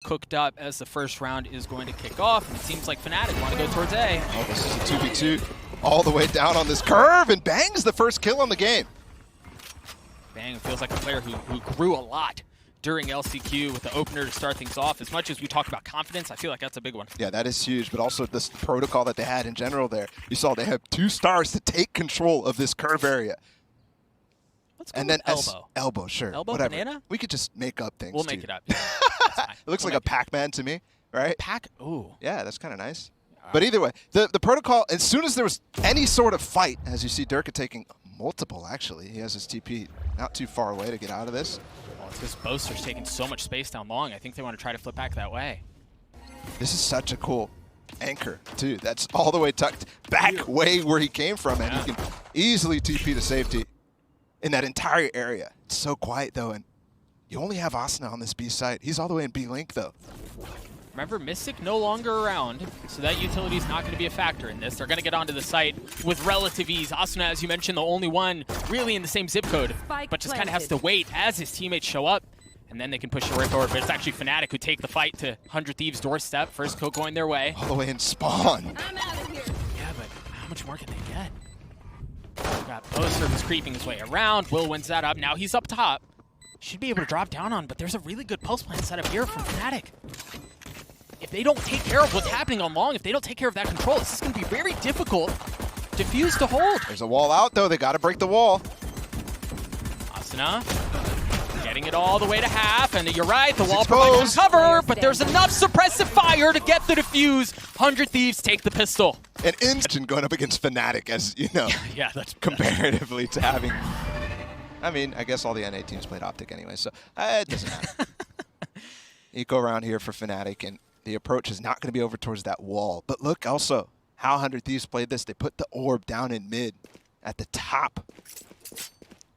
cooked up as the first round is going to kick off. And it seems like Fnatic want to go towards A. Oh, this is a 2v2 all the way down on this curve, and bangs the first kill on the game. Bang feels like a player who grew a lot during LCQ with the opener to start things off. As much as we talk about confidence, I feel like that's a big one. Yeah, that is huge, but also this protocol that they had in general there. You saw they have 2 stars to take control of this curve area. Let's go And then with elbow. Elbow, sure. Elbow, whatever. banana? We could just make up things. We'll too. make it up. Yeah. It looks like a Pac-Man to me, right? Ooh. Yeah, that's kind of nice. But either way, the protocol, as soon as there was any sort of fight, as you see Derrek taking multiple, actually. He has his TP not too far away to get out of this. Well, it's because Boaster's taking so much space down long. I think they want to try to flip back that way. This is such a cool anchor, too. That's all the way tucked back way where he came from, and he can easily TP to safety in that entire area. It's so quiet, though, and you only have Asuna on this B site. He's all the way in B link, though. Remember, Mistic no longer around, so that utility is not going to be a factor in this. They're going to get onto the site with relative ease. Asuna, as you mentioned, the only one really in the same zip code, but just kind of has to wait as his teammates show up, and then they can push their way forward. But it's actually Fnatic who take the fight to 100 Thieves' doorstep. First kill going their way. All the way in spawn. I'm out of here. Yeah, but how much more can they get? Got Boaster who's creeping his way around. Will wins that up. Now he's up top. Should be able to drop down on, but there's a really good post plan set up here from Fnatic. If they don't take care of what's happening on long, if they don't take care of that control, this is going to be very difficult to fuse to hold. There's a wall out, though. They got to break the wall. Asuna getting it all the way to half, and you're right, the wall exposed. provides cover, but there's enough suppressive fire to get the defuse. 100 Thieves take the pistol. And Enzo going up against Fnatic, as you know, yeah, that's comparatively to having. I mean, I guess all the NA teams played Optic anyway, so it doesn't matter. Eco around here for Fnatic, and the approach is not going to be over towards that wall. But look also how 100 Thieves played this. They put the orb down in mid at the top.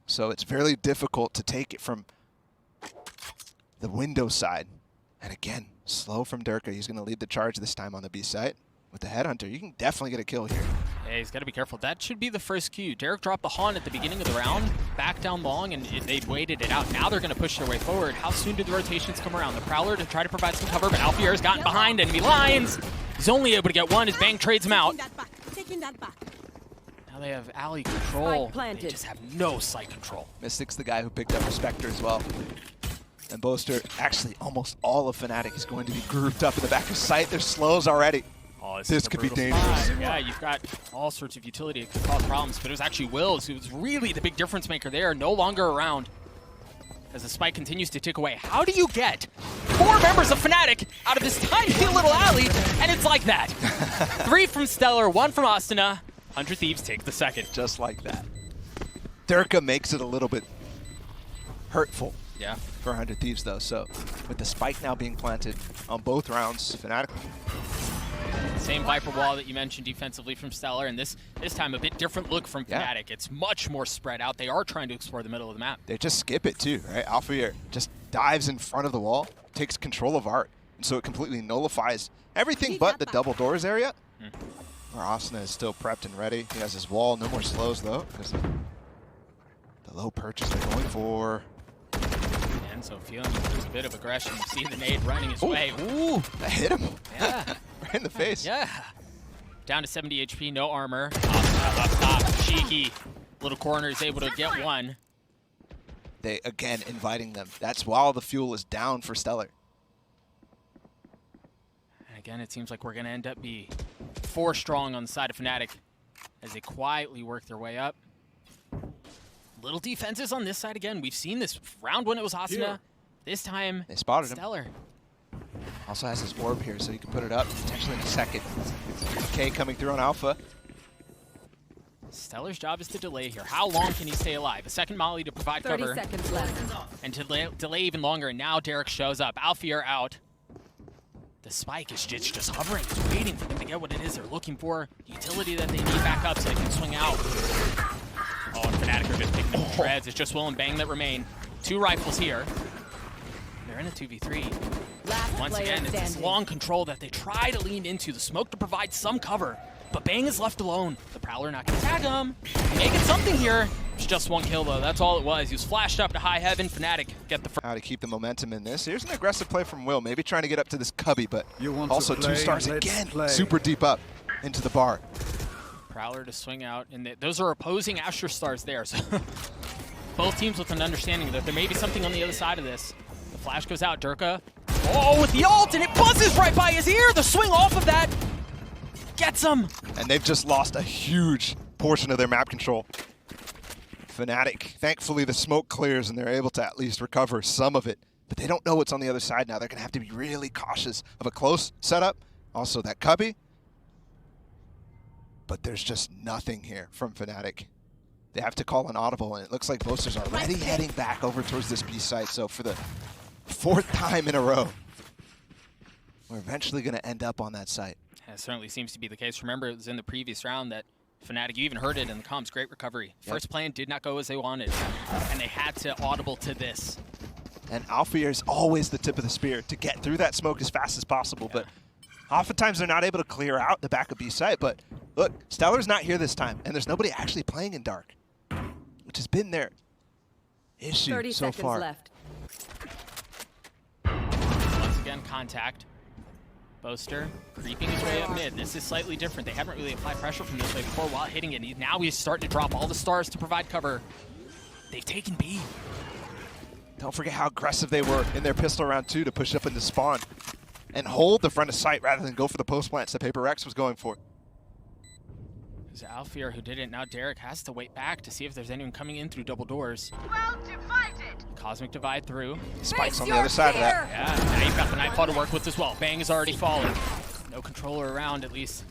So it's very difficult to take it from the window side. And again, slow from Derrek. He's going to lead the charge this time on the B site. With the Headhunter, you can definitely get a kill here. Yeah, he's got to be careful. That should be the first cue. Derrek dropped the Haunt at the beginning of the round, back down long, and they waited it out. Now they're going to push their way forward. How soon do the rotations come around? The Prowler to try to provide some cover, but Alfajer's gotten behind enemy lines. He's only able to get one as Bang trades him out. Now they have alley control. They just have no site control. Mistic's the guy who picked up Respector as well. And Boaster, actually almost all of Fnatic is going to be grouped up in the back of sight. There's slows already. Oh, this could be dangerous. Yeah, you've got all sorts of utility that could cause problems, but it was actually Wills who was really the big difference maker there, no longer around. As the spike continues to tick away. How do you get 4 members of Fnatic out of this tiny little alley, and it's like that? 3 from Stellar, 1 from Asuna. 100 Thieves take the second. Just like that. Derrek makes it a little bit hurtful. Yeah. For 100 Thieves, though, so with the spike now being planted on both rounds, Fnatic. Same Viper wall that you mentioned defensively from Stellar, and this time a bit different look from Fnatic. It's much more spread out. They are trying to explore the middle of the map. They just skip it too, right? Alfajer just dives in front of the wall, takes control of Art, and so it completely nullifies everything but the double doors area. Where Asuna is still prepped and ready. He has his wall, no more slows though, because the low purchase they're going for. Enzo feeling there's a bit of aggression. You see the nade running his way. Ooh, that hit him. Yeah. Right in the face. Yeah. Down to 70 HP, no armor. Up top, cheeky. Little corner is able to get one. They, again, inviting them. That's while the fuel is down for Stellar. And again, it seems like we're going to end up be 4 strong on the side of Fnatic as they quietly work their way up. Little defenses on this side again. We've seen this round when it was Asuna. This time, they spotted Stellar. him. Also has his orb here, so he can put it up potentially in a second. K coming through on Alpha. Stellar's job is to delay here. How long can he stay alive? A second molly to provide 30 cover. seconds left. And to delay even longer. And now Derrek shows up. Alfajer out. The spike is just hovering. It's waiting for them to get what it is they're looking for. Utility that they need back up so they can swing out. Oh, and Fnatic are just picking up the shreds. It's just Will and Bang that remain. 2 rifles here. They're in a 2v3. Once again, it's this long control that they try to lean into. The smoke to provide some cover. But Bang is left alone. The Prowler not going to tag him. Making something here. was just one kill, though. That's all it was. He was flashed up to high heaven. Fnatic get the first. How to keep the momentum in this. Here's an aggressive play from Will, maybe trying to get up to this cubby, but also play, 2 stars again. Super deep up into the bar. Prowler to swing out, and those are opposing Astra stars there, so both teams with an understanding that there may be something on the other side of this. The flash goes out, Derke. Oh, with the ult, and it buzzes right by his ear! The swing off of that gets him! And they've just lost a huge portion of their map control. Fnatic, thankfully the smoke clears and they're able to at least recover some of it, but they don't know what's on the other side now. They're going to have to be really cautious of a close setup. Also that cubby. But there's just nothing here from Fnatic. They have to call an audible, and it looks like Boaster's already heading back over towards this B site. So for the 4th time in a row, we're eventually going to end up on that site. That certainly seems to be the case. Remember, it was in the previous round that Fnatic, you even heard it in the comms, great recovery. Yep. First plan did not go as they wanted, and they had to audible to this. And Alfajer is always the tip of the spear to get through that smoke as fast as possible, but oftentimes they're not able to clear out the back of B site. But look, Stellar's not here this time, and there's nobody actually playing in Dark, which has been their issue 30 so seconds far. left. Once again, contact. Boaster creeping his way up mid. This is slightly different. They haven't really applied pressure from this way before while hitting it. Now he's starting to drop all the stars to provide cover. They've taken B. Don't forget how aggressive they were in their pistol round 2 to push up into spawn and hold the front of sight rather than go for the post plants that Paper Rex was going for. There's Alfajer who didn't. Now Derrek has to wait back to see if there's anyone coming in through double doors. Well divided. Cosmic Divide through. Spike's on the other side of that. Yeah, now you've got the Nightfall to work with as well. Bang is already falling. No controller around, at least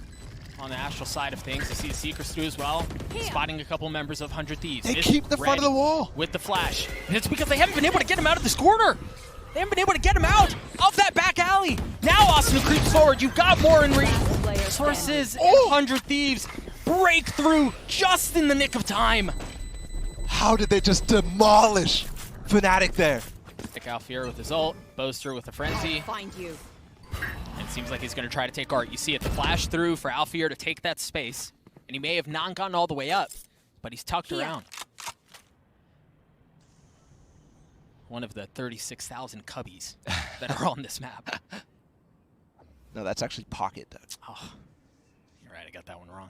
on the Astral side of things. You see the Seekers through as well. Spotting a couple members of 100 Thieves. They keep the front of the wall. With the flash. And it's because they haven't been able to get him out of this corner. They haven't been able to get him out of that back alley. Now Asuna creeps forward. You've got more in resources. 100 Thieves break through just in the nick of time. How did they just demolish Fnatic there? Alfajer with his ult. Boaster with a frenzy. Find you. It seems like he's going to try to take Art. You see it, the flash through for Alfajer to take that space. And he may have not gotten all the way up, but he's tucked around. One of the 36,000 cubbies that are on this map. No, that's actually Pocket, Doug. Oh, you're right, I got that one wrong.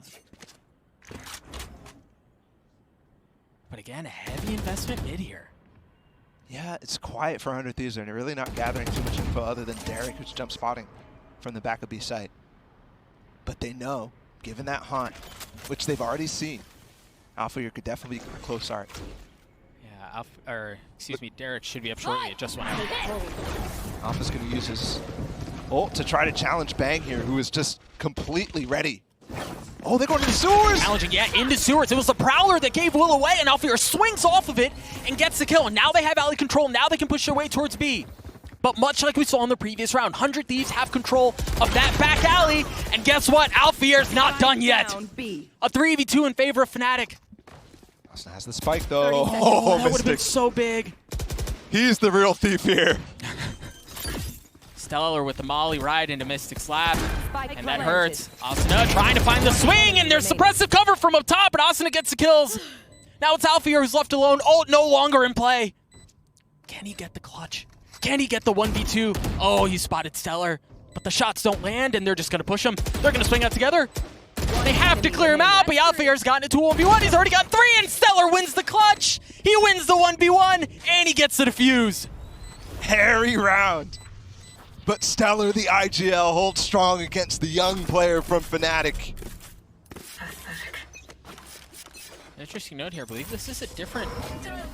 But again, a heavy investment mid here. Yeah, it's quiet for 100 Thieves, and they're really not gathering too much info other than Derrek, who's jump spotting from the back of B site. But they know, given that haunt, which they've already seen, Alfajer could definitely be a close art. Yeah, Derrek should be up shortly. It just went out. Alpha's going to use his ult to try to challenge Bang here, who is just completely ready. Oh, they're going to the sewers! Challenging, yeah, into sewers. It was the Prowler that gave Will away, and Alfajer swings off of it and gets the kill. And now they have alley control. Now they can push their way towards B. But much like we saw in the previous round, 100 Thieves have control of that back alley. And guess what? Alfajer's not done yet. A 3v2 in favor of Fnatic. Asuna has the spike, though. Oh, that would have Mistic. been so big. He's the real thief here. Stellar with the Molly right into Mystic's lap, and that hurts. Asuna trying to find the swing, and there's suppressive cover from up top, but Asuna gets the kills. Now it's Alfajer who's left alone. Ult no longer in play. Can he get the clutch? Can he get the 1v2? Oh, he spotted Stellar, but the shots don't land, and they're just going to push him. They're going to swing out together. They have to clear him out, but Alfajer's gotten it to 1v1. He's already got 3, and Stellar wins the clutch. He wins the 1v1, and he gets the defuse. Hairy round. But Stellar, the IGL, holds strong against the young player from Fnatic. Interesting note here. I believe this is a different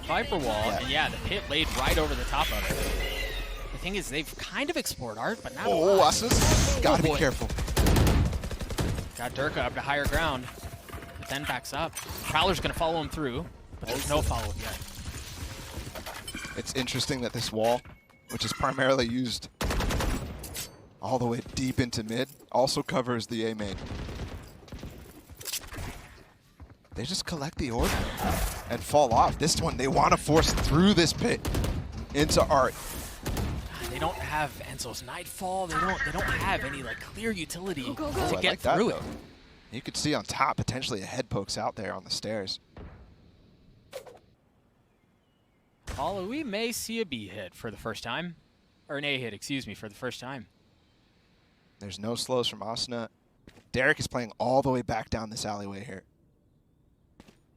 Viper wall. Yeah. And yeah, the pit laid right over the top of it. The thing is, they've kind of explored Art, but not a lot. Asuna's gotta be careful. Got Derke up to higher ground, but then backs up. Prowler's gonna follow him through, but there's no follow-up yet. It's interesting that this wall, which is primarily used all the way deep into mid, also covers the A main. They just collect the orb and fall off. This one, they want to force through this pit into Art. They don't have Enzo's Nightfall. They don't have any like clear utility to get like through that, it. You could see on top potentially a head pokes out there on the stairs. Paula, we may see a B hit for the first time. Or an A hit, excuse me, for the first time. There's no slows from Asuna. Derrek is playing all the way back down this alleyway here.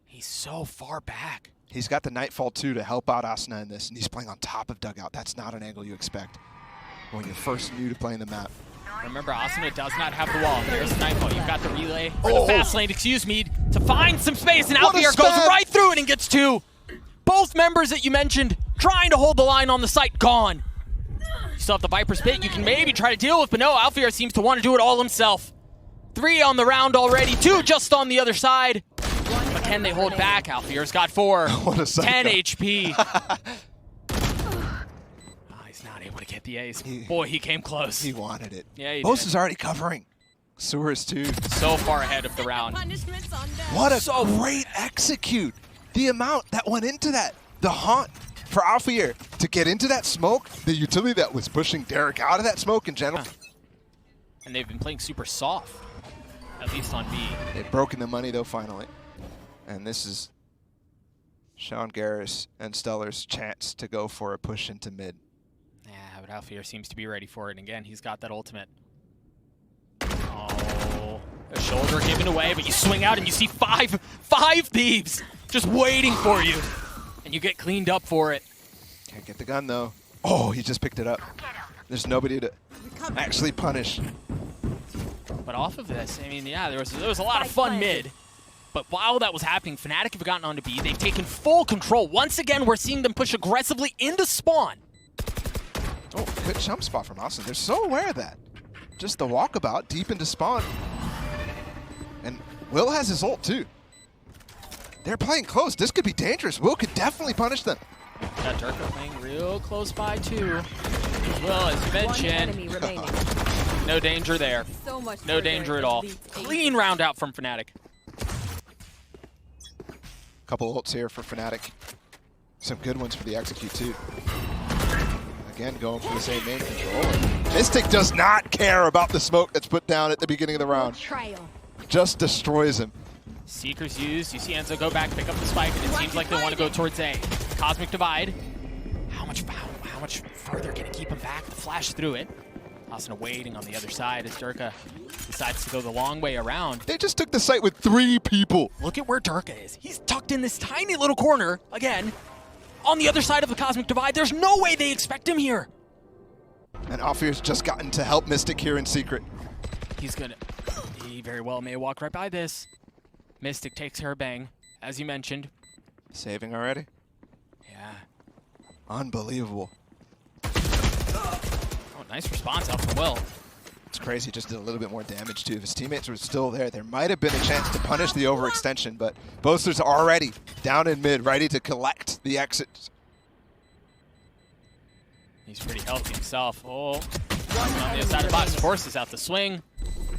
He's so far back. He's got the Nightfall 2 to help out Asuna in this, and he's playing on top of Dugout. That's not an angle you expect when you're first new to playing the map. Remember, Asuna does not have the wall. There's the Nightfall. You've got the relay, or the fast lane, excuse me, to find some space, and Alfajer goes right through it and gets two. Both members that you mentioned trying to hold the line on the site, gone. You still have the Viper's Pit you can maybe try to deal with, but no, Alfajer seems to want to do it all himself. 3 on the round already, 2 just on the other side. But can they hold back? Alfajer's got 4. 10 HP. He's not able to get the ace. Boy, he came close. He wanted it. Yeah, he Boaster's did. already covering. Sewers too. So far ahead of the round. What a great execute. The amount that went into that. The haunt for Alfajer to get into that smoke. The utility that was pushing Derrek out of that smoke in general. And they've been playing super soft, at least on B. They've broken the money though finally. And this is Sean Garris and Stellar's chance to go for a push into mid. Yeah, but Alfajer seems to be ready for it. And again, he's got that ultimate. Oh, a shoulder given away, but you swing out and you see five Thieves just waiting for you. And you get cleaned up for it. Can't get the gun though. Oh, he just picked it up. There's nobody to actually punish. But off of this, I mean, yeah, there was a lot of fun mid. But while that was happening, Fnatic have gotten onto B. They've taken full control. Once again, we're seeing them push aggressively into spawn. Oh, good jump spot from Austin. They're so aware of that. Just the walkabout deep into spawn. And Will has his ult too. They're playing close. This could be dangerous. Will could definitely punish them. Got Derrek playing real close by too. Will, as you mentioned, no danger there. No danger at all. Clean round out from Fnatic. Couple ults here for Fnatic. Some good ones for the execute too. Again, going for the same main control. Mistic does not care about the smoke that's put down at the beginning of the round. Just destroys him. Seeker's used. You see Enzo go back, pick up the spike, and it seems like they want to go towards A. Cosmic Divide. How much further can it keep him back? The flash through it. Asuna waiting on the other side as Derrek decides to go the long way around. They just took the site with 3 people. Look at where Derrek is. He's tucked in this tiny little corner, again, on the other side of the Cosmic Divide. There's no way they expect him here. And Alfajer's just gotten to help Mistic here in secret. He very well may walk right by this. Mistic takes her bang, as you mentioned. Saving already? Yeah. Unbelievable. Oh, nice response out from Will. It's crazy, just did a little bit more damage too. If his teammates were still there, there might have been a chance to punish the overextension, but Boaster's already down in mid, ready to collect the exits. He's pretty healthy himself. Oh, on the other side of the box, forces out the swing.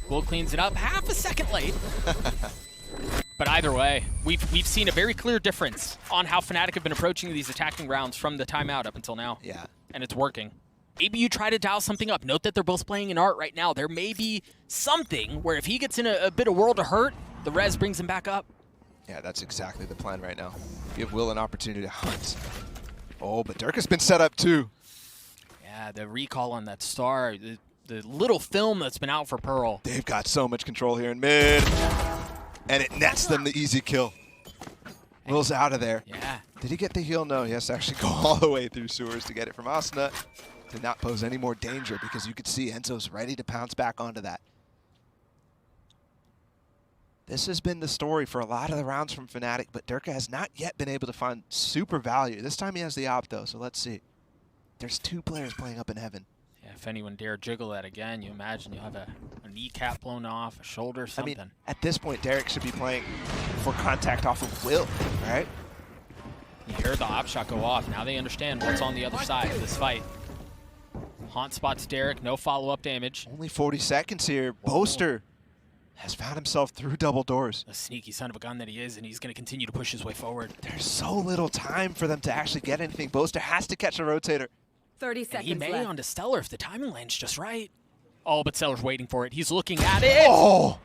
Will cleans it up, half a second late. But either way, we've seen a very clear difference on how Fnatic have been approaching these attacking rounds from the timeout up until now. Yeah. And it's working. Maybe you try to dial something up. Note that they're both playing in Art right now. There may be something where if he gets in a bit of world of hurt, the res brings him back up. Yeah, that's exactly the plan right now. Give Will an opportunity to hunt. Oh, but Derrek has been set up too. Yeah, the recall on that star, the little film that's been out for Pearl. They've got so much control here in mid. And it nets them the easy kill. Will's out of there. Yeah. Did he get the heal? No, he has to actually go all the way through sewers to get it from Asuna. Did not pose any more danger because you could see Enzo's ready to pounce back onto that. This has been the story for a lot of the rounds from Fnatic, but Derrek has not yet been able to find super value. This time he has the op though, so let's see. There's 2 players playing up in heaven. Yeah, if anyone dare jiggle that again, you imagine you'll have a kneecap blown off, a shoulder, something. I mean, at this point, Derrek should be playing for contact off of Will, right? You hear the op shot go off. Now they understand what's on the other side of this fight. Haunt spots Derrek, no follow-up damage. Only 40 seconds here. Boaster has found himself through double doors. A sneaky son of a gun that he is, and he's going to continue to push his way forward. There's so little time for them to actually get anything. Boaster has to catch a rotator. 30 seconds he may left. onto Stellar if the timing lands just right. Oh, but Stellar's waiting for it. He's looking at it. Oh!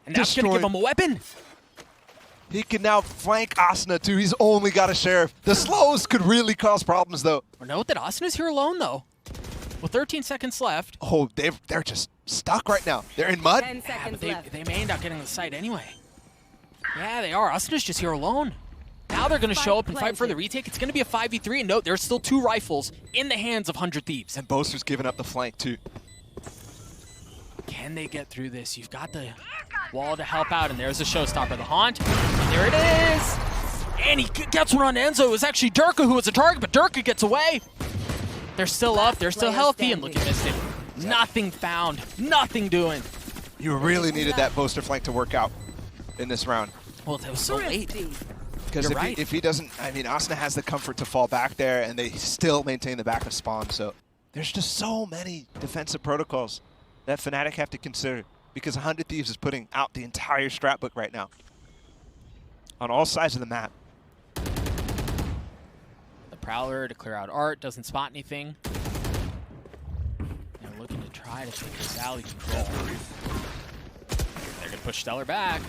And that's going to give him a weapon. He can now flank Asuna too. He's only got a Sheriff. The slows could really cause problems though. Or note that Asuna's here alone though. With 13 seconds left. Oh, they're just stuck right now. They're in mud. 10 seconds But left. they may end up getting the site anyway. Yeah, they are. Asuna's just here alone. Now they're going to show up and fight for the retake. It's going to be a 5v3, and note, there's still 2 rifles in the hands of 100 Thieves. And Boaster's giving up the flank too. Can they get through this? You've got the wall to help out, and there's a showstopper, the Haunt. And there it is! And he gets one on Enzo. It was actually Derke who was a target, but Derke gets away. They're still up, they're still healthy, and look at Mistic. Nothing found, nothing doing. You really needed that Boaster flank to work out in this round. Well, that was so late. Because You're right. if he doesn't, I mean, Asuna has the comfort to fall back there, and they still maintain the back of spawn. So there's just so many defensive protocols that Fnatic have to consider, because 100 Thieves is putting out the entire strat book right now on all sides of the map. The Prowler to clear out Art, doesn't spot anything. They're looking to try to take this alley control. They're going to push Stellar back.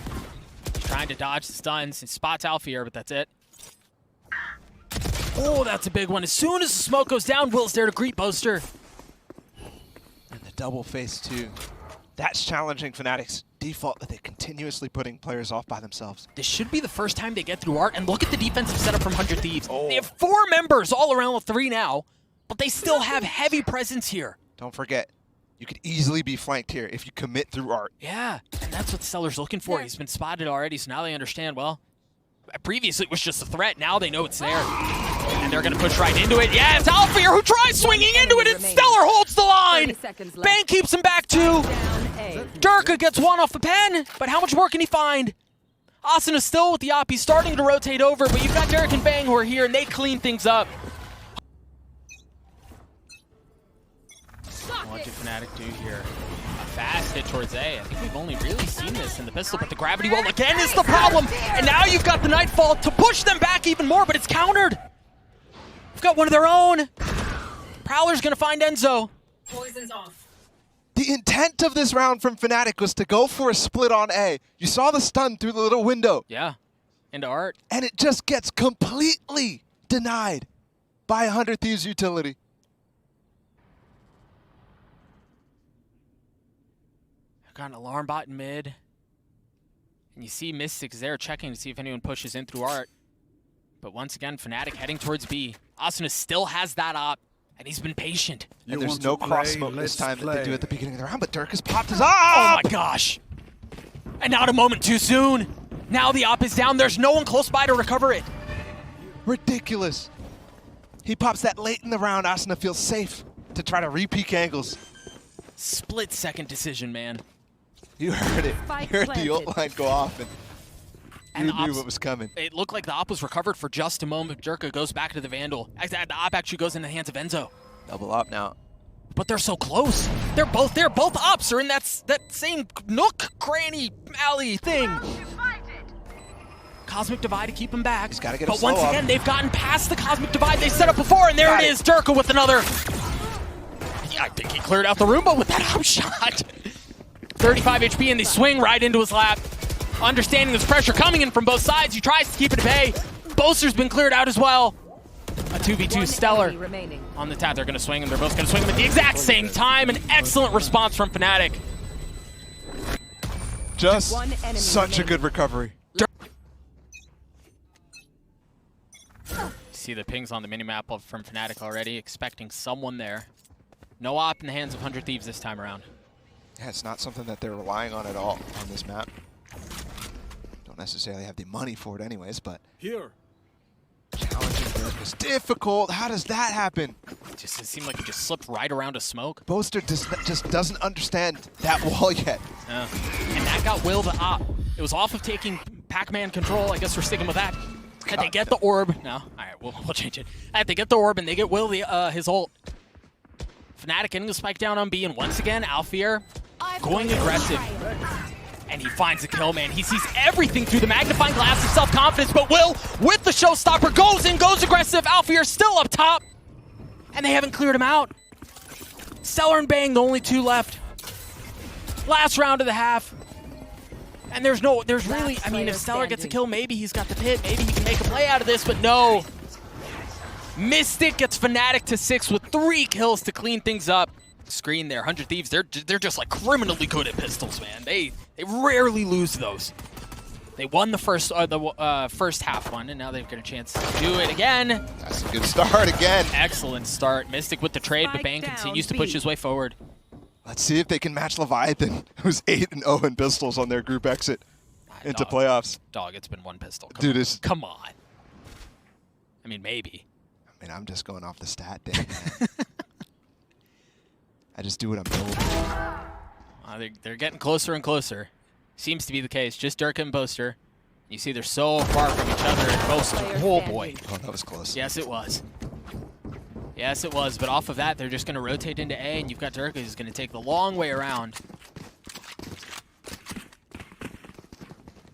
He's trying to dodge the stuns. He spots Alfajer, but that's it. Oh, that's a big one. As soon as the smoke goes down, Will's there to greet Boaster. And the double face too. That's challenging Fnatic's default that they're continuously putting players off by themselves. This should be the first time they get through Art, and look at the defensive setup from 100 Thieves. Oh. They have 4 members all around with 3 now, but they still have heavy presence here. Don't forget, you could easily be flanked here if you commit through Art. Yeah, and that's what Stellar's looking for. He's been spotted already, so now they understand, well, previously it was just a threat, now they know it's there. And they're gonna push right into it. Yeah, it's Alfajer who tries swinging into it, and Stellar holds the line! Bane keeps him back too! Derke gets one off the pen, but how much more can he find? Asuna still with the op, he's starting to rotate over, but you've got Derrek and Bang who are here, and they clean things up. What did Fnatic do here? A fast hit towards A. I think we've only really seen this in the pistol, but the gravity wall again is the problem. And now you've got the Nightfall to push them back even more, but it's countered. We've got one of their own. Prowler's gonna find Enzo. Poison's off. The intent of this round from Fnatic was to go for a split on A. You saw the stun through the little window. Yeah, into Art. And it just gets completely denied by 100 Thieves utility. Got an alarm bot in mid. And you see Mistic is there checking to see if anyone pushes in through Art. But once again, Fnatic heading towards B. Asuna still has that op, and he's been patient. And there's no cross smoke this time that they do at the beginning of the round, but Derke has popped his op! Oh my gosh! And not a moment too soon. Now the op is down. There's no one close by to recover it. Ridiculous. He pops that late in the round. Asuna feels safe to try to re-peek angles. Split-second decision, man. You heard it. You heard the ult line go off, and you knew what was coming. It looked like the op was recovered for just a moment. Derke goes back to the Vandal. The op actually goes in the hands of Enzo. Double op now. But they're so close. They're both there. Both ops are in that same nook, cranny, alley thing. Cosmic Divide to keep him back. He's got to get but once again, they've gotten past the Cosmic Divide they set up before, and there it is. Derke with another. Yeah, I think he cleared out the room, but with that op shot. 35 HP, and they swing right into his lap. Understanding there's pressure coming in from both sides, he tries to keep it at bay. Boaster's been cleared out as well. A 2v2 Stellar on the tap. They're going to swing, and they're both going to swing at the exact same time. An excellent response from Fnatic. Just such a good recovery. See the pings on the minimap from Fnatic already, expecting someone there. No op in the hands of 100 Thieves this time around. Yeah, it's not something that they're relying on at all on this map. Don't necessarily have the money for it anyways, but here. Challenging Derke is difficult. How does that happen? It seemed like he just slipped right around a smoke. Boaster just doesn't understand that wall yet. And that got Will the op. It was off of taking Pac-Man control. I guess we're sticking with that. Had they get the orb, no, all right, we'll change it. Had they get the orb and they get Will his ult. Fnatic getting the spike down on B, and once again, Alfajer going aggressive. And he finds the kill, man. He sees everything through the magnifying glass of self-confidence, but Will, with the showstopper, goes in, goes aggressive. Alfajer still up top, and they haven't cleared him out. Stellar and Bang, the only 2 left. Last round of the half. And there's really, I mean, if Stellar gets a kill, maybe he's got the pit, maybe he can make a play out of this, but no. Mystic gets Fnatic to 6 with 3 kills to clean things up. Screen there, 100 Thieves, they're just like criminally good at pistols, man. They rarely lose those. They won the first half one, and now they've got a chance to do it again. That's a good start again. Excellent start. Mystic with the trade, but Bang continues to push his way forward. Let's see if they can match Leviathan, who's 8-0 in pistols on their group exit into playoffs. Dog, it's been 1 pistol. Come on. I mean, maybe. I mean, I'm just going off the stat thing. I just do what I'm told. They're getting closer and closer. Seems to be the case. Just Derrek and Boaster. You see they're so far from each other. And Boaster, oh boy. Oh, that was close. Yes, it was. Yes, it was. But off of that, they're just going to rotate into A, and you've got Derrek who's going to take the long way around.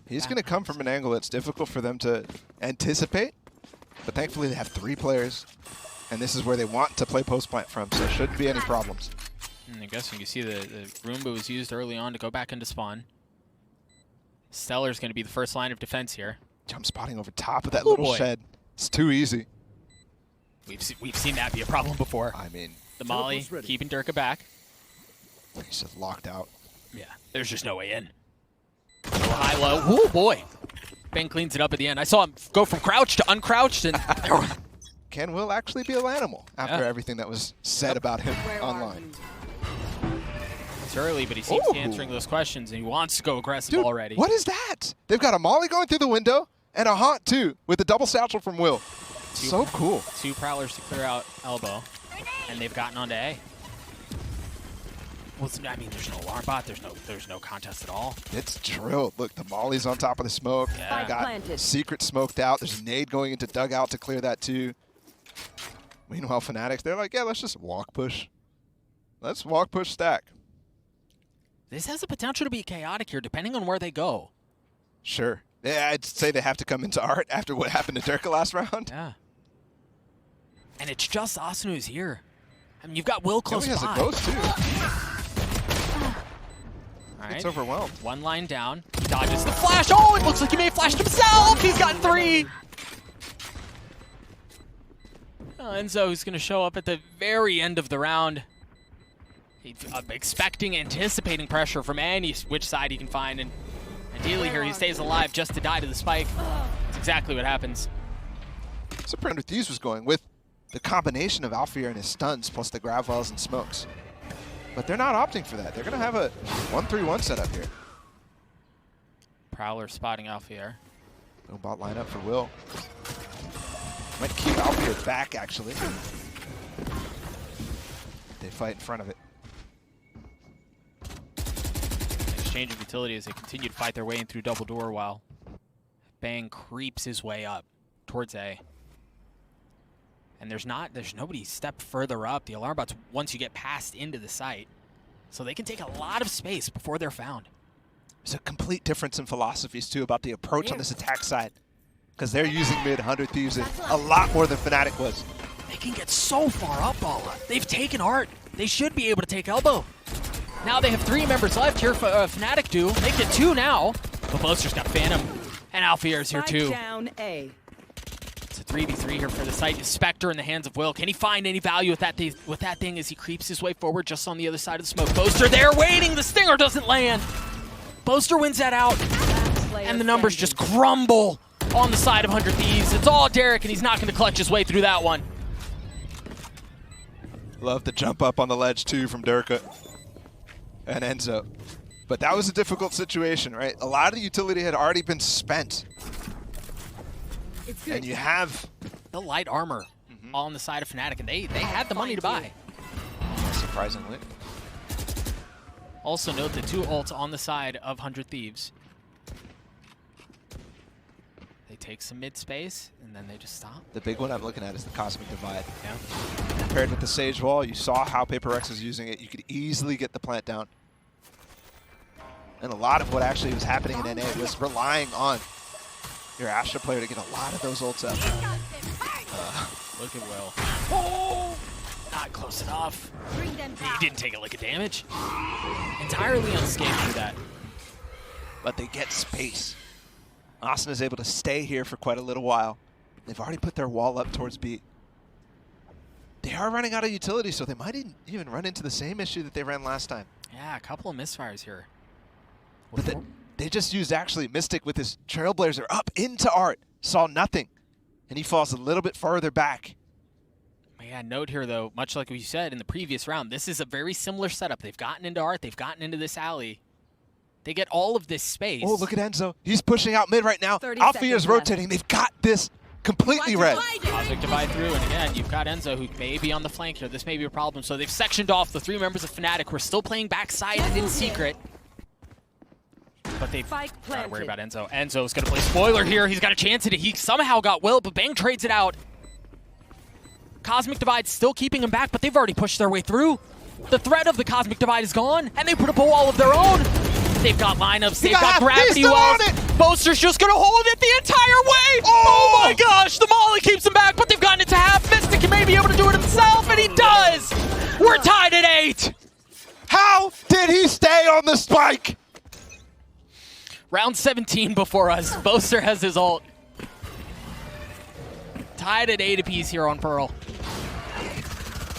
He's going to come from an angle that's difficult for them to anticipate. But thankfully, they have 3 players. And this is where they want to play post-plant from, so there shouldn't be any problems. And I guess you can see the Roomba was used early on to go back into spawn. Stellar's going to be the first line of defense here. Jump spotting over top of that little shed. It's too easy. We've seen that be a problem before. I mean, the Molly keeping Derke back. He's just locked out. Yeah, there's just no way in. High-low. Oh boy. Ben cleans it up at the end. I saw him go from crouch to uncrouched, and Can Will actually be a Lanimal after everything that was said about him online? It's early, but he seems to be answering those questions, and he wants to go aggressive already. What is that? They've got a Molly going through the window and a Haunt, too, with a double satchel from Will. So cool. 2 Prowlers to clear out Elbow, and they've gotten onto A. Well, I mean, there's no alarm bot. There's no contest at all. It's drilled. Look, the Molly's on top of the smoke. Yeah. Got Secret smoked out. There's a nade going into dugout to clear that, too. Meanwhile, Fnatic, they're like, yeah, let's just walk push. Let's walk push stack. This has the potential to be chaotic here, depending on where they go. Sure. Yeah, I'd say they have to come into Art after what happened to Derke last round. Yeah. And it's just Asuna who's here. I mean, you've got Will close by. He has a ghost, too. All right. It's overwhelmed. 1 line down. He dodges the flash. Oh, it looks like he may have flashed himself. He's got 3. Enzo is going to show up at the very end of the round. He's anticipating pressure from which side he can find, and ideally here he stays alive just to die to the spike. That's exactly what happens. So Bren with Thieves was going with the combination of Alfajer and his stuns plus the grab vials and smokes. But they're not opting for that. They're going to have a 1-3-1 setup here. Prowler spotting Alfajer. No bot lineup for Will. Might keep Alfajer back, actually. They fight in front of it. Exchange of utility as they continue to fight their way in through double door while Bang creeps his way up towards A. And there's nobody step further up. The alarm bots, once you get past into the site, so they can take a lot of space before they're found. There's a complete difference in philosophies, too, about the approach on this attack side. Because they're using mid 100 Thieves a lot more than Fnatic was. They can get so far up, Balla. They've taken Art. They should be able to take Elbow. Now they have 3 members left here. Fnatic do. They get 2 now. But Boaster's got Phantom. And Alfajer's here too. Down A. It's a 3v3 here for the site. Spectre in the hands of Will. Can he find any value with that thing as he creeps his way forward just on the other side of the smoke? Boaster there waiting. The stinger doesn't land. Boaster wins that out. And the numbers just crumble on the side of 100 Thieves. It's all Derrek, and he's not going to clutch his way through that one. Love the jump up on the ledge, too, from Derke and Enzo. But that was a difficult situation, right? A lot of the utility had already been spent. And you have the light armor on the side of Fnatic, and they had the money to buy. Surprisingly. Also note the 2 ults on the side of 100 Thieves. They take some mid space, and then they just stop. The big one I'm looking at is the Cosmic Divide. Yeah. Compared with the Sage Wall, you saw how Paper Rex was using it. You could easily get the plant down. And a lot of what actually was happening in NA was relying on your Astra player to get a lot of those ults up. Look at Will. Oh! Not close enough. He didn't take a lick of damage. Entirely unscathed through that. but they get space. Asuna is able to stay here for quite a little while. They've already put their wall up towards B. They are running out of utility, so they might even run into the same issue that they ran last time. Yeah, a couple of misfires here. But they just used actually Mistic with his Trailblazer up into Art. Saw nothing. And he falls a little bit farther back. Yeah, note here, though, much like we said in the previous round, this is a very similar setup. They've gotten into Art. They've gotten into this alley. They get all of this space. Oh, look at Enzo. He's pushing out mid right now. Alfajer's rotating. They've got this completely read. Cosmic Divide through, and again, you've got Enzo, who may be on the flank here. This may be a problem. So they've sectioned off the 3 members of Fnatic. We're still playing backside and in secret. But they've got to worry about Enzo. Enzo's going to play spoiler here. He's got a chance at it. He somehow got Will, but Bang trades it out. Cosmic Divide still keeping him back, but they've already pushed their way through. The threat of the Cosmic Divide is gone, and they put up a wall of their own. They've got lineups. They've got gravity wells. Boaster's just going to hold it the entire way. Oh my gosh, the Molly keeps him back, but they've gotten it to half. Mistic may be able to do it himself, and he does. We're tied at 8. How did he stay on the spike? Round 17 before us. Boaster has his ult. Tied at 8 apiece here on Pearl.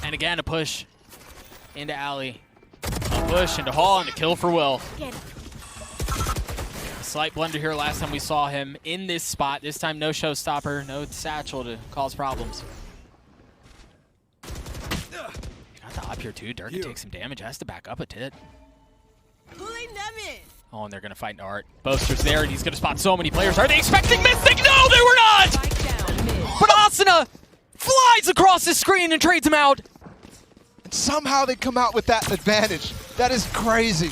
And again, a push into Alley. A push into Hall and a kill for Will. A slight blunder here last time we saw him in this spot. This time no showstopper, no satchel to cause problems. Got the up here too. Derke takes some damage, has to back up a tit. Pulling them in. Oh, and they're gonna fight into Art. Boaster's there, and he's gonna spot so many players. Are they expecting Mistic? No, they were not! But Asuna flies across the screen and trades him out. And somehow they come out with that advantage. That is crazy.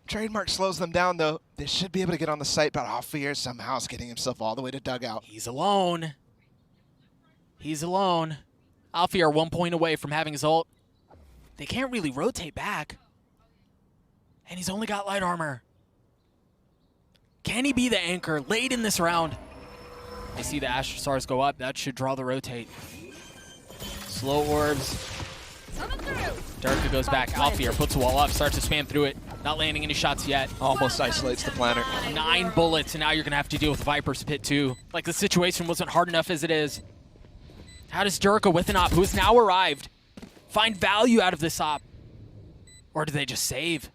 Trademark slows them down, though. They should be able to get on the site, but Alfajer somehow is getting himself all the way to dugout. He's alone. He's alone. Alfajer 1 point away from having his ult. They can't really rotate back. And he's only got light armor. Can he be the anchor late in this round? I see the Astro Stars go up. That should draw the rotate. Slow orbs. Derrek goes back. Alfajer puts the wall up, starts to spam through it. Not landing any shots yet. Almost isolates the planner. 9 bullets, and now you're going to have to deal with Viper's Pit too. Like, the situation wasn't hard enough as it is. How does Derrek with an op, who has now arrived, find value out of this op? Or do they just save?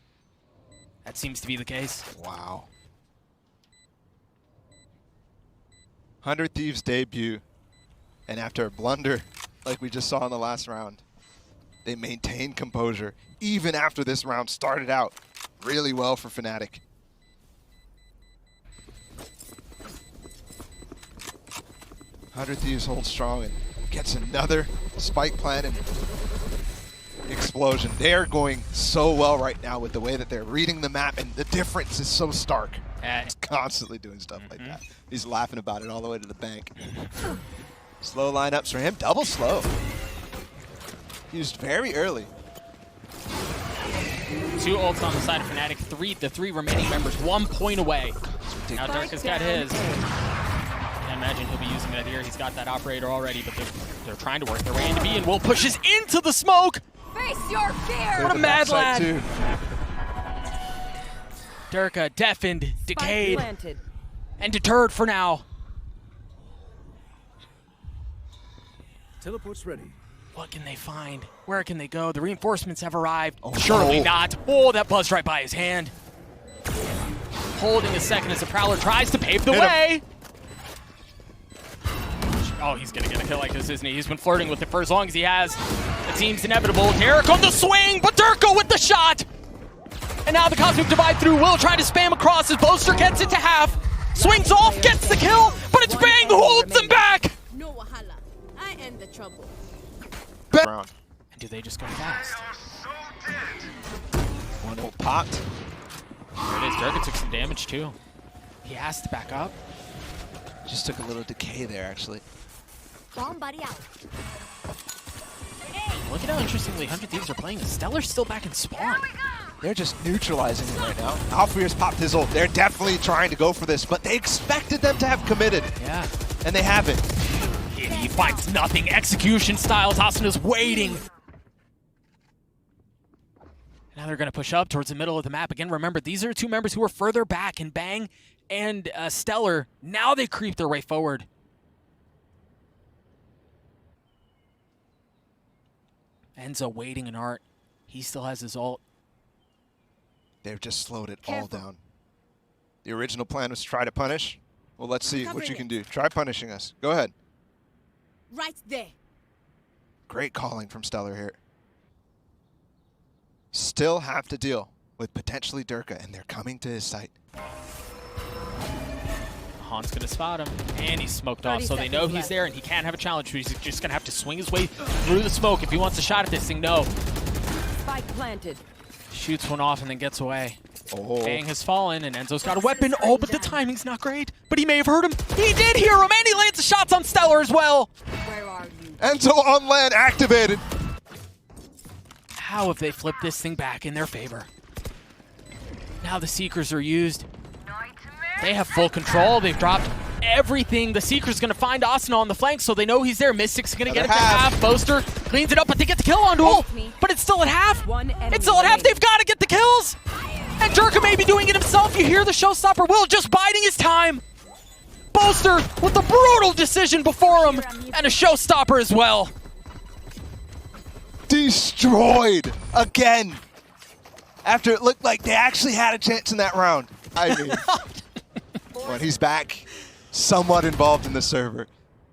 That seems to be the case. Wow. 100 Thieves debut. And after a blunder, like we just saw in the last round, they maintain composure, even after this round started out really well for Fnatic. Hundred Thieves holds strong and gets another spike plant and explosion. They are going so well right now with the way that they're reading the map, and the difference is so stark. He's constantly doing stuff like that. He's laughing about it all the way to the bank. Slow lineups for him, double slow. Used very early. 2 ults on the side of Fnatic. The three remaining members 1 point away. Now Derrek has got his. Can't imagine he'll be using that here. He's got that operator already, but they're trying to work their way into B, and Will pushes into the smoke. Face your fear. What a mad lad. Derrek deafened, decayed, and deterred for now. Teleport's ready. What can they find? Where can they go? The reinforcements have arrived. Oh, surely not. Oh, that buzzed right by his hand. Holding a second as the Prowler tries to pave the way. Oh, he's going to get a kill like this, isn't he? He's been flirting with it for as long as he has. It seems inevitable. Derrek on the swing, but Derke with the shot. And now the Cosmic Divide through. Will try to spam across as Boaster gets it to half. Swings off, gets the kill, but it's Bang who holds him back. No wahala. I end the trouble. And do they just go fast? One ult popped. There it is. Derke took some damage too. He has to back up. Just took a little decay there, actually. Bomb buddy out. Look at how interestingly 100 Thieves are playing. Stellar's still back in spawn. They're just neutralizing it right now. Alfajer's popped his ult. They're definitely trying to go for this, but they expected them to have committed. Yeah. And they haven't. He finds nothing. Execution styles. Asuna's waiting. Now they're going to push up towards the middle of the map. Again, remember, these are two members who are further back, and Bang and Stellar. Now they creep their way forward. Enzo waiting in Art. He still has his ult. They've just slowed it all down. The original plan was to try to punish. Well, let's see what you can do. Try punishing us. Go ahead. Right there. Great calling from Stellar here. Still have to deal with potentially Derke, and they're coming to his site. Han's going to spot him, and he's smoked off, so they know he's there, and he can't have a challenge. So he's just going to have to swing his way through the smoke if he wants a shot at this thing. No. Spike planted. Shoots one off and then gets away. Oh. Bang has fallen, and Enzo's got a weapon. Oh, but the timing's not great. But he may have heard him. He did hear him, and he lands the shots on Stellar as well. Where are you? Enzo on land, activated. How have they flipped this thing back in their favor? Now the Seekers are used. They have full control. They've dropped everything. The Seeker's going to find Asuna on the flank, so they know he's there. Mistic's going to get it to half. Boaster cleans it up, but they get the kill on Duel. But it's still at half. It's still at half. They've got to get the kills. And Derke may be doing it himself. You hear the showstopper Will just biding his time. Boaster with a brutal decision before him, and a showstopper as well. Destroyed again. After it looked like they actually had a chance in that round. I mean, when he's back, somewhat involved in the server.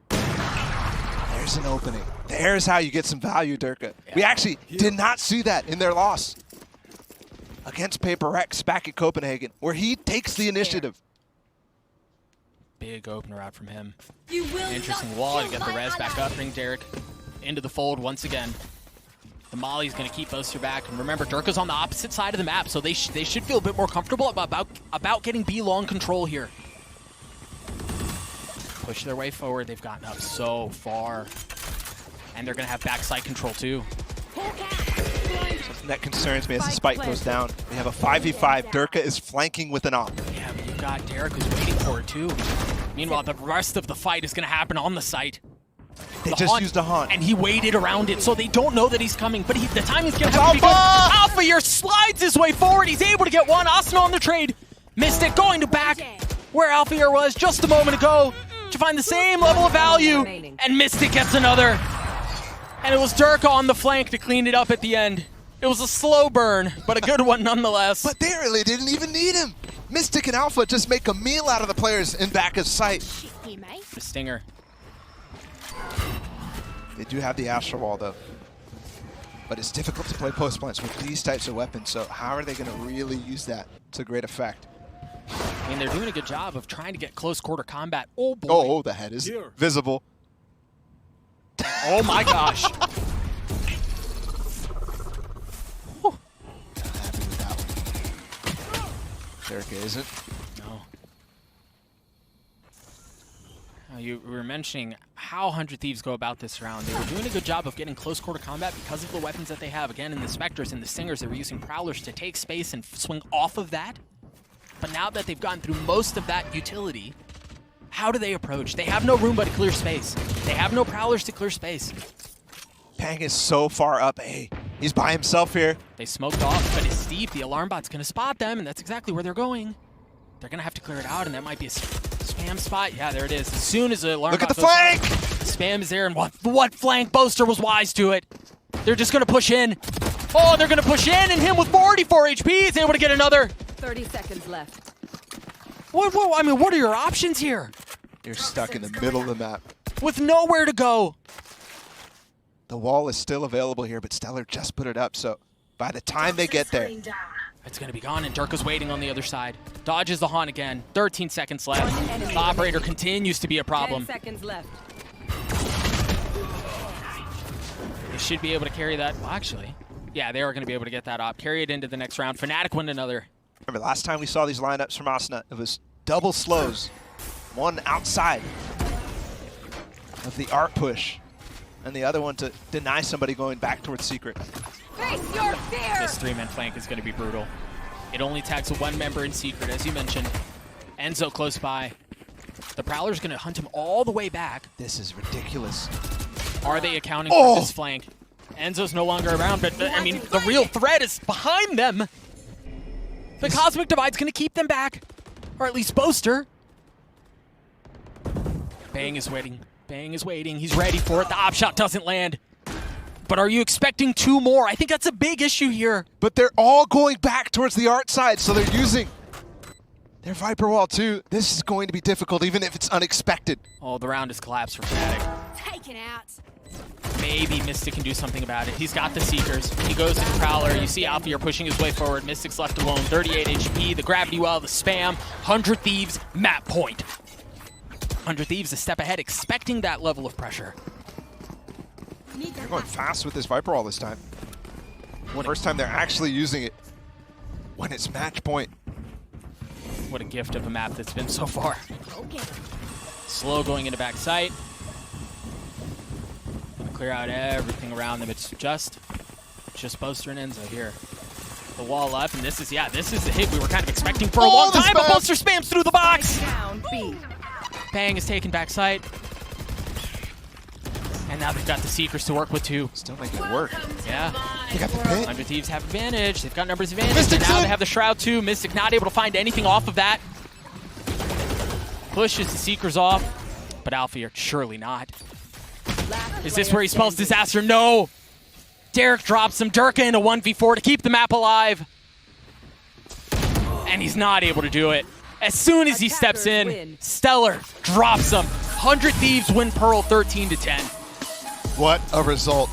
There's an opening. There's how you get some value, Derke. Yeah. We actually did not see that in their loss against Paper Rex back at Copenhagen, where he takes the initiative. Big opener out from him. Interesting wall to get the res back up, bring Derrek into the fold once again. The Molly's going to keep Boaster back. And remember, Derke's on the opposite side of the map, so they should feel a bit more comfortable about getting B long control here. Push their way forward. They've gotten up so far. And they're going to have backside control too. Something that concerns me as the spike goes down. We have a 5v5. Derke is flanking with an op. Yeah, but you've got Derrek who's waiting for it too. Meanwhile, the rest of the fight is going to happen on the site. They just used a haunt. And he waited around it, so they don't know that he's coming. But the timing's going to have to be good. Alfajer slides his way forward. He's able to get one. Asuna on the trade. Mistic going to back where Alfajer was just a moment ago to find the same level of value. And Mistic gets another. And it was Derke on the flank to clean it up at the end. It was a slow burn, but a good one nonetheless. But they really didn't even need him. Mistic and Alpha just make a meal out of the players in back of sight. The stinger. They do have the Astral Wall, though. But it's difficult to play post plants with these types of weapons, so how are they going to really use that to great effect? I mean, they're doing a good job of trying to get close quarter combat. Oh, boy. Oh, the head is visible. Oh, my gosh. Not happy with that one. Derke isn't. No. You were mentioning how 100 Thieves go about this round. They were doing a good job of getting close quarter combat because of the weapons that they have. Again, in the Spectres and the Stingers, they were using Prowlers to take space and swing off of that. But now that they've gotten through most of that utility, how do they approach? They have no room but to clear space. They have no Prowlers to clear space. Pang is so far up A. He's by himself here. They smoked off, but it's steep. The alarm bot's going to spot them, and that's exactly where they're going. They're going to have to clear it out, and that might be a spam spot. Yeah, there it is. As soon as the alarm Look at the flank! Spam is there, and what flank? Boaster was wise to it. They're just going to push in. Oh, they're going to push in, and him with 44 HP is able to get another. 30 seconds left. I mean, what are your options here? You're stuck in the middle of the map. With nowhere to go. The wall is still available here, but Stellar just put it up, so by the time they get there... It's going to be gone, and Derke's waiting on the other side. Dodges the haunt again. 13 seconds left. The operator continues to be a problem. 10 seconds left. They should be able to carry that. Well, actually, yeah, they are going to be able to get that op. Carry it into the next round. Fnatic win another. Remember, last time we saw these lineups from Asuna, it was double slows. One outside of the art push, and the other one to deny somebody going back towards secret. Face your fear! This three-man flank is going to be brutal. It only tags one member in secret, as you mentioned. Enzo close by. The Prowler's going to hunt him all the way back. This is ridiculous. Are they accounting for this flank? Enzo's no longer around, but I mean, the real threat is behind them. The Cosmic Divide's gonna keep them back. Or at least Boaster. Bang is waiting. Bang is waiting. He's ready for it. The op shot doesn't land. But are you expecting 2 more? I think that's a big issue here. But they're all going back towards the art side, so they're using their Viper Wall too. This is going to be difficult, even if it's unexpected. Oh, the round has collapsed for Fnatic. Taken out. Maybe Mistic can do something about it. He's got the Seekers. He goes to the Prowler. You see Alfajer pushing his way forward. Mistic's left alone. 38 HP. The Gravity Well, the spam. 100 Thieves, map point. 100 Thieves a step ahead, expecting that level of pressure. They're going fast with this Viper Wall this time. First time they're actually using it when it's match point. What a gift of a map that's been so far. Okay. Slow going into back sight. Gonna clear out everything around them. It's just Boaster and Enzo here. The wall up, and this is the hit we were kind of expecting for a long time, but Boaster spams through the box! Down B. Bang is taken back sight. And now they've got the Seekers to work with too. Still making it work. Yeah. They got the pit. 100 Thieves have advantage. They've got numbers advantage. Mystic's And now in. they have the Shroud too. Mistic not able to find anything off of that. Pushes the Seekers off. But Alfajer surely not. Is this where he spells disaster? No! Derrek drops him. Derke in a 1v4 to keep the map alive. And he's not able to do it. As soon as he steps in, Stellar drops him. 100 Thieves win Pearl 13-10. What a result.